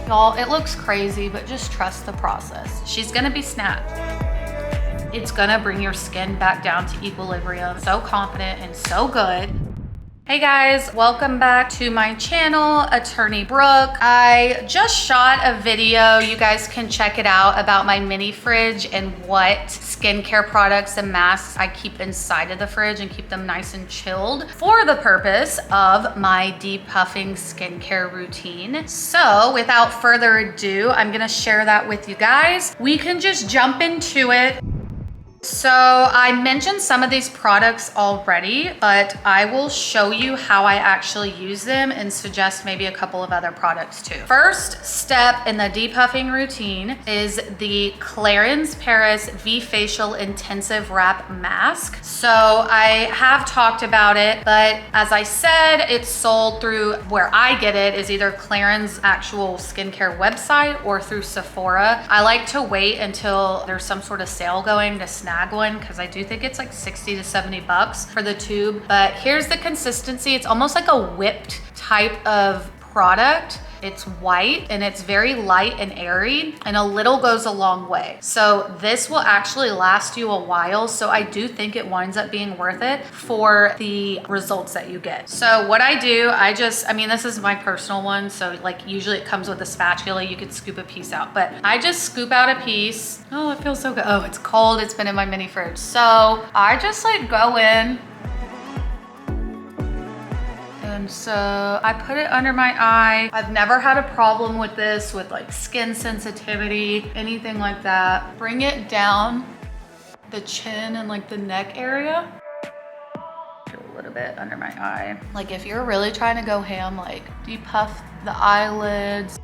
Y'all, it looks crazy, but just trust the process. She's gonna be snatched. It's gonna bring your skin back down to equilibrium. So confident and so good. Hey guys, welcome back to my channel, Attorney Brooke. I just shot a video, you guys can check it out, about my mini fridge and what skincare products and masks I keep inside of the fridge and keep them nice and chilled for the purpose of my depuffing skincare routine. So without further ado, I'm gonna share that with you guys. We can just jump into it. So I mentioned some of these products already, but I will show you how I actually use them and suggest maybe a couple of other products too. First step in the depuffing routine is the Clarins Paris V-Facial Intensive Wrap Mask. So I have talked about it, but as I said, it's sold through, where I get it is either Clarins' actual skincare website or through Sephora. I like to wait until there's some sort of sale going to snag one, because I do think it's like 60 to 70 bucks for the tube. But here's the consistency. It's almost like a whipped type of product. It's white and it's very light and airy, and a little goes a long way. So this will actually last you a while. So I do think it winds up being worth it for the results that you get. So what I do, I mean, this is my personal one. So like usually it comes with a spatula, you could scoop a piece out, but I just scoop out a piece. Oh, it feels so good. Oh, it's cold. It's been in my mini fridge. So I just like go in. And so I put it under my eye. I've never had a problem with this, with like skin sensitivity, anything like that. Bring it down the chin and like the neck area. Do a little bit under my eye. Like if you're really trying to go ham, like depuff the eyelids.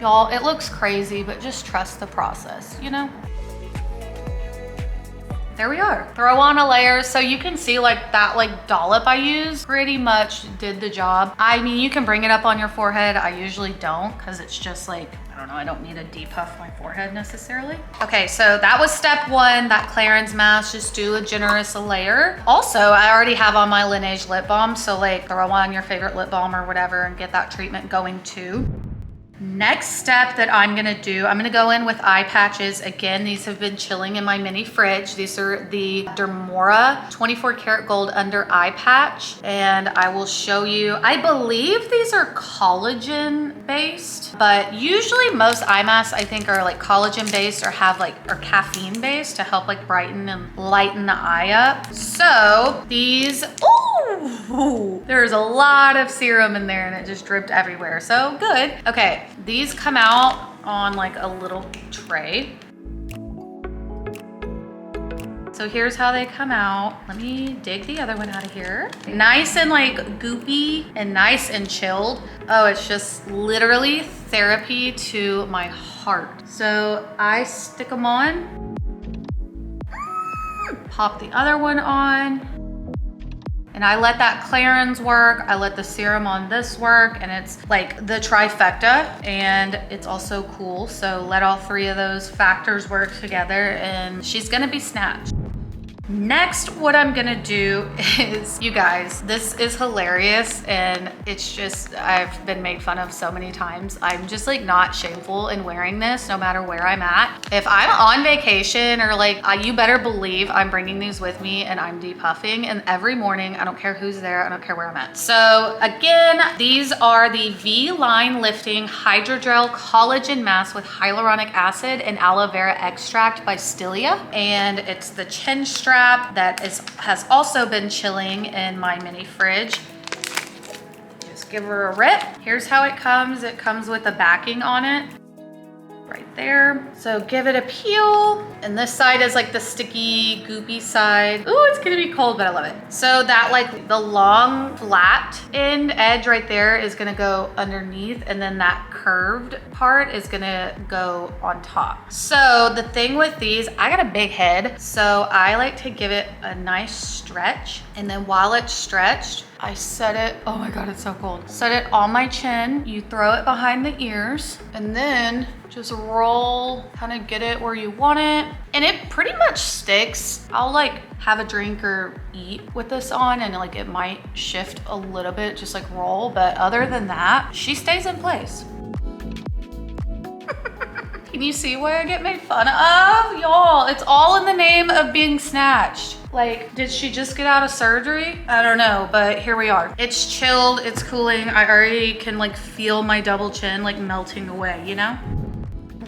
Y'all, it looks crazy, but just trust the process, you know? There we are. Throw on a layer so you can see like that like dollop I used pretty much did the job. I mean, you can bring it up on your forehead. I usually don't, because it's just like, I don't know, I don't need to depuff my forehead necessarily. Okay, so that was step one, that Clarins mask. Just do a generous layer. Also, I already have on my Laneige lip balm, so like throw on your favorite lip balm or whatever and get that treatment going too. Next step that I'm gonna do, I'm gonna go in with eye patches. Again, these have been chilling in my mini fridge. These are the Dermora 24 karat gold under eye patch. And I will show you, I believe these are collagen based, but usually most eye masks I think are like collagen based or have like, or caffeine based to help like brighten and lighten the eye up. So these, ooh, there's a lot of serum in there and it just dripped everywhere. So good. Okay. These come out on like a little tray. So here's how they come out. Let me dig the other one out of here. Nice and like goopy and nice and chilled. Oh, it's just literally therapy to my heart. So I stick them on, pop the other one on. And I let that Clarins work, I let the serum on this work, and it's like the trifecta, and it's also cool. So let all three of those factors work together and she's gonna be snatched. Next, what I'm gonna do is, you guys, this is hilarious and it's just, I've been made fun of so many times. I'm just like not shameful in wearing this no matter where I'm at. If I'm on vacation or like, you better believe I'm bringing these with me and I'm depuffing, and every morning, I don't care who's there, I don't care where I'm at. So again, these are the V-Line Lifting Hydra-Gel Collagen Mask with Hyaluronic Acid and Aloe Vera Extract by Stylia. And it's the chin strap that has also been chilling in my mini fridge. Just give her a rip. Here's how it comes. It comes with a backing on it right there. So give it a peel. And this side is like the sticky, goopy side. Ooh, it's gonna be cold, but I love it. So that like the long flat end edge right there is gonna go underneath, and then that curved part is gonna go on top. So the thing with these, I got a big head, so I like to give it a nice stretch. And then while it's stretched, I set it, oh my God, it's so cold. Set it on my chin. You throw it behind the ears and then just roll, kind of get it where you want it. And it pretty much sticks. I'll like have a drink or eat with this on and like it might shift a little bit, just like roll. But other than that, she stays in place. Can you see why I get made fun of? Y'all, it's all in the name of being snatched. Like, did she just get out of surgery? I don't know, but here we are. It's chilled, it's cooling. I already can like feel my double chin like melting away, you know?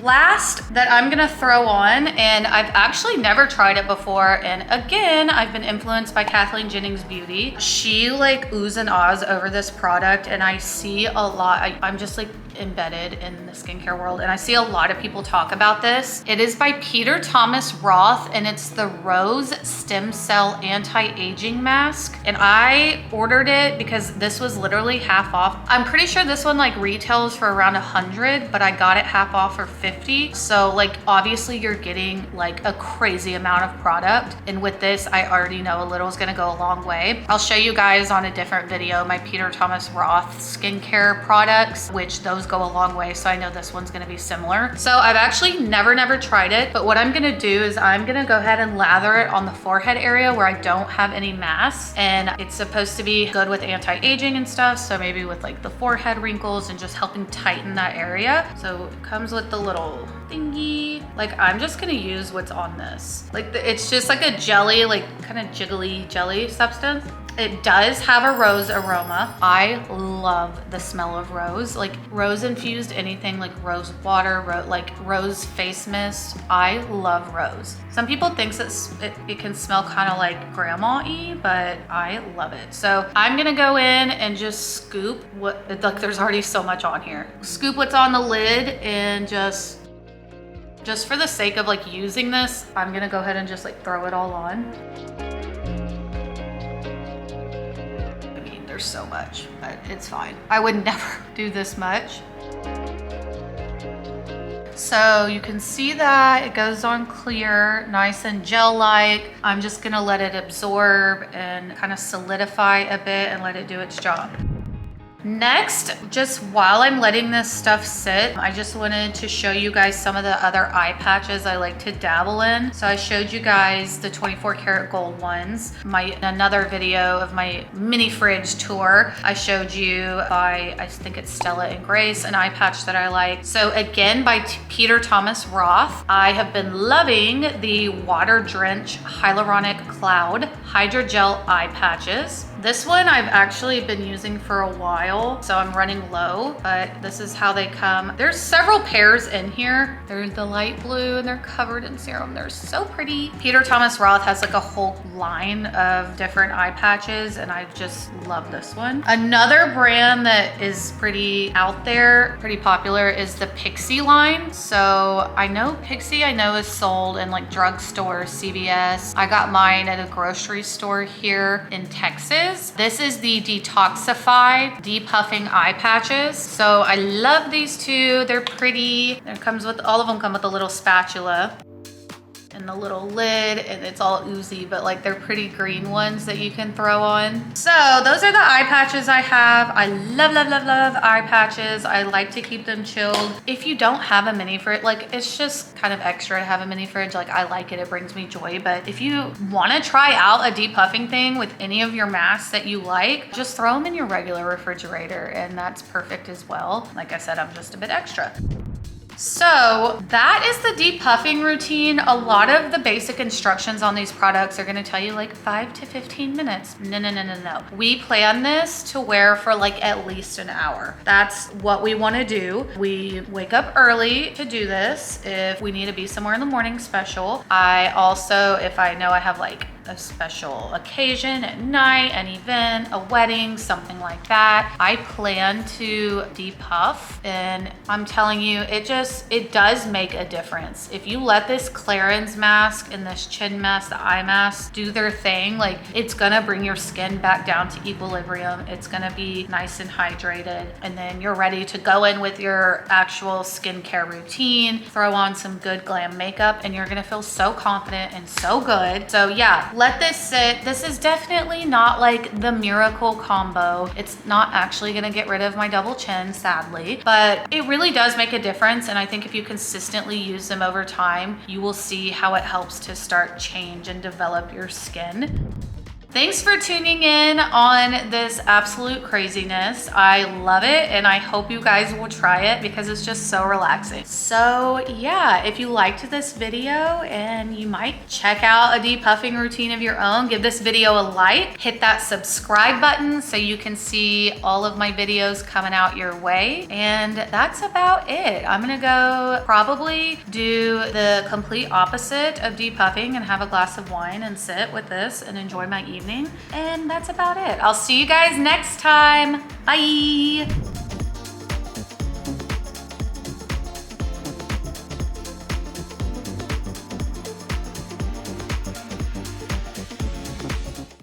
Last that I'm gonna throw on, and I've actually never tried it before, and again, I've been influenced by Kathleen Jennings Beauty. She like oohs and ahs over this product, and I see a lot, I'm just like embedded in the skincare world, and I see a lot of people talk about this. It is by Peter Thomas Roth, and it's the Rose Stem Cell Anti-Aging Mask, and I ordered it because this was literally half off. I'm pretty sure this one like retails for around 100, but I got it half off for 50. So like obviously you're getting like a crazy amount of product, and with this I already know a little is gonna go a long way. I'll show you guys on a different video my Peter Thomas Roth skincare products, which those go a long way, so I know this one's gonna be similar. So I've actually never tried it, but what I'm gonna do is I'm gonna go ahead and lather it on the forehead area where I don't have any masks, and it's supposed to be good with anti-aging and stuff, so maybe with like the forehead wrinkles and just helping tighten that area. So it comes with the little thingy. Like I'm just gonna use what's on this. Like it's just like a jelly, like kind of jiggly jelly substance. It does have a rose aroma. I love the smell of rose, like rose infused anything, like rose water, like rose face mist. I love rose. Some people think that it can smell kind of like grandma-y, but I love it. So I'm gonna go in and just scoop like there's already so much on here. Scoop what's on the lid, and just for the sake of like using this, I'm gonna go ahead and just like throw it all on. So much, but it's fine. I would never do this much. So you can see that it goes on clear, nice and gel-like. I'm just gonna let it absorb and kind of solidify a bit and let it do its job. Next, just while I'm letting this stuff sit, I just wanted to show you guys some of the other eye patches I like to dabble in. So I showed you guys the 24 karat gold ones. Another video of my mini fridge tour, I showed you by, I think it's Stella and Grace, an eye patch that I like. So again, by Peter Thomas Roth, I have been loving the Water Drench Hyaluronic Cloud Hydra-Gel eye patches. This one I've actually been using for a while, so I'm running low, but this is how they come. There's several pairs in here. They're the light blue and they're covered in serum. They're so pretty. Peter Thomas Roth has like a whole line of different eye patches, and I just love this one. Another brand that is pretty out there, pretty popular, is the Pixi line. So I know Pixi, is sold in like drugstores, CVS. I got mine at a grocery store here in Texas. This is the DetoxifEYE Depuffing eye patches. So I love these two. They're pretty. All of them come with a little spatula and the little lid, and it's all oozy, but like they're pretty green ones that you can throw on. So those are the eye patches I have. I love eye patches. I like to keep them chilled. If you don't have a mini fridge, like it's just kind of extra to have a mini fridge. Like I like it, it brings me joy. But if you want to try out a depuffing thing with any of your masks that you like, just throw them in your regular refrigerator, and that's perfect as well. Like I said, I'm just a bit extra. So that is the depuffing routine. A lot of the basic instructions on these products are gonna tell you like 5 to 15 minutes. No. We plan this to wear for like at least an hour. That's what we wanna do. We wake up early to do this if we need to be somewhere in the morning special. I also, if I know I have like a special occasion at night, an event, a wedding, something like that, I plan to depuff, and I'm telling you, it does make a difference. If you let this Clarins mask and this chin mask, the eye mask, do their thing, like it's gonna bring your skin back down to equilibrium. It's gonna be nice and hydrated, and then you're ready to go in with your actual skincare routine, throw on some good glam makeup, and you're gonna feel so confident and so good. So yeah, let this sit. This is definitely not like the miracle combo. It's not actually gonna get rid of my double chin, sadly, but it really does make a difference. And I think if you consistently use them over time, you will see how it helps to start change and develop your skin. Thanks for tuning in on this absolute craziness. I love it and I hope you guys will try it because it's just so relaxing. So yeah, if you liked this video and you might check out a depuffing routine of your own, give this video a like, hit that subscribe button so you can see all of my videos coming out your way. And that's about it. I'm gonna go probably do the complete opposite of depuffing and have a glass of wine and sit with this and enjoy my evening. And that's about it. I'll see you guys next time. Bye.